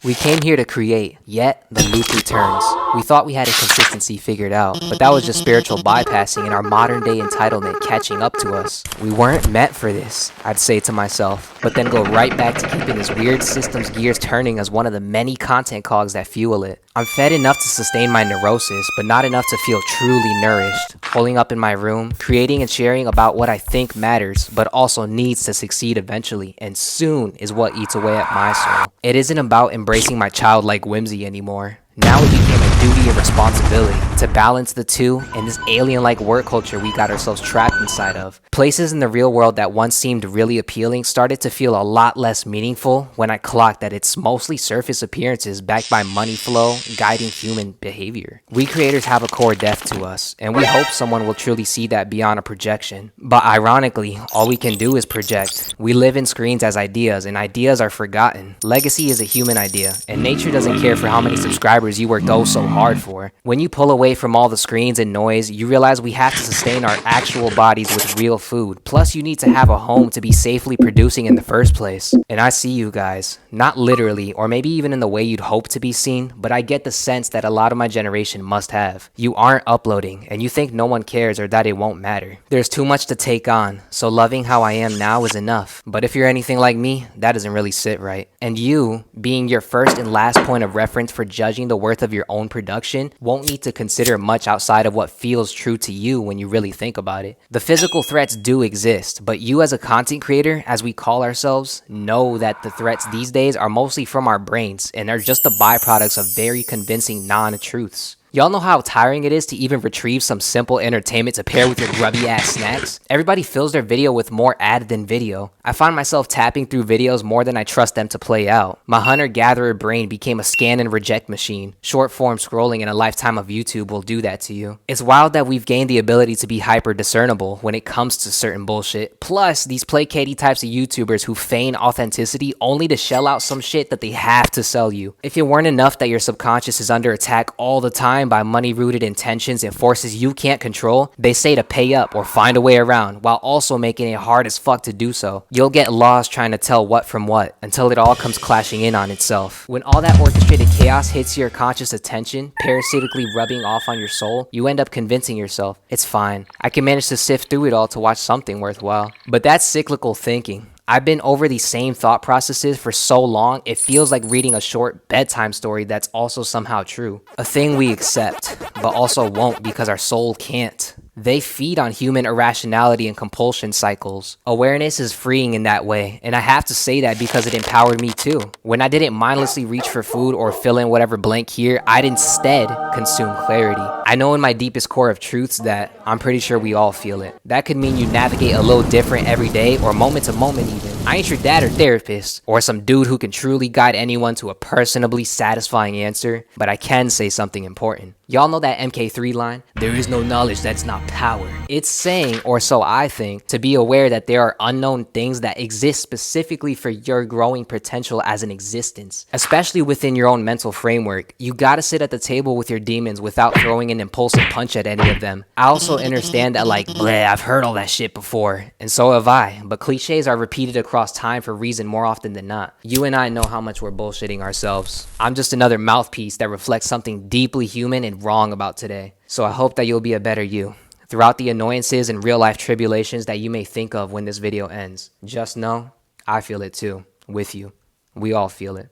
We came here to create, yet the loop returns. We thought we had a consistency figured out, but that was just spiritual bypassing and our modern day entitlement catching up to us. We weren't meant for this, I'd say to myself, but then go right back to keeping this weird system's gears turning as one of the many content cogs that fuel it. I'm fed enough to sustain my neurosis, but not enough to feel truly nourished. Holding up in my room, creating and sharing about what I think matters, but also needs to succeed eventually, and soon is what eats away at my soul. It isn't about embracing my childlike whimsy anymore. Now it became a duty and responsibility to balance the two in this alien-like work culture we got ourselves trapped inside of. Places in the real world that once seemed really appealing started to feel a lot less meaningful when I clocked that it's mostly surface appearances backed by money flow guiding human behavior. We creators have a core depth to us, and we hope someone will truly see that beyond a projection. But ironically, all we can do is project. We live in screens as ideas, and ideas are forgotten. Legacy is a human idea, and nature doesn't care for how many subscribers you worked oh so hard for. When you pull away from all the screens and noise, you realize we have to sustain our actual bodies with real food. Plus, you need to have a home to be safely producing in the first place. And I see you guys, not literally, or maybe even in the way you'd hope to be seen, but I get the sense that a lot of my generation must have. You aren't uploading, and you think no one cares or that it won't matter. There's too much to take on, so loving how I am now is enough. But if you're anything like me, that doesn't really sit right. And you, being your first and last point of reference for judging the worth of your own production, won't need to consider much outside of what feels true to you when you really think about it. The physical threats do exist, but you as a content creator, as we call ourselves, know that the threats these days are mostly from our brains and are just the byproducts of very convincing non-truths. Y'all know how tiring it is to even retrieve some simple entertainment to pair with your grubby ass snacks? Everybody fills their video with more ad than video. I find myself tapping through videos more than I trust them to play out. My hunter-gatherer brain became a scan and reject machine. Short form scrolling in a lifetime of YouTube will do that to you. It's wild that we've gained the ability to be hyper discernible when it comes to certain bullshit. Plus, these placaty types of YouTubers who feign authenticity only to shell out some shit that they have to sell you. If it weren't enough that your subconscious is under attack all the time by money-rooted intentions and forces you can't control, they say to pay up or find a way around, while also making it hard as fuck to do so. You'll get lost trying to tell what from what, until it all comes clashing in on itself. When all that orchestrated chaos hits your conscious attention, parasitically rubbing off on your soul, you end up convincing yourself, it's fine, I can manage to sift through it all to watch something worthwhile. But that's cyclical thinking. I've been over these same thought processes for so long, it feels like reading a short bedtime story that's also somehow true. A thing we accept, but also won't because our soul can't. They feed on human irrationality and compulsion cycles. Awareness is freeing in that way, and I have to say that because it empowered me too. When I didn't mindlessly reach for food or fill in whatever blank here, I'd instead consume clarity. I know in my deepest core of truths that I'm pretty sure we all feel it. That could mean you navigate a little different every day or moment to moment even. I ain't your dad or therapist, or some dude who can truly guide anyone to a personably satisfying answer, but I can say something important. Y'all know that MK3 line? There is no knowledge that's not power. It's saying, or so I think, to be aware that there are unknown things that exist specifically for your growing potential as an existence. Especially within your own mental framework, you gotta sit at the table with your demons without throwing an impulsive punch at any of them. I also understand that like, bleh, I've heard all that shit before, and so have I, but cliches are repeated across time for reason more often than not. You and I know how much we're bullshitting ourselves. I'm just another mouthpiece that reflects something deeply human and wrong about today. So I hope that you'll be a better you throughout the annoyances and real life tribulations that you may think of when this video ends. Just know, I feel it too, with you. We all feel it.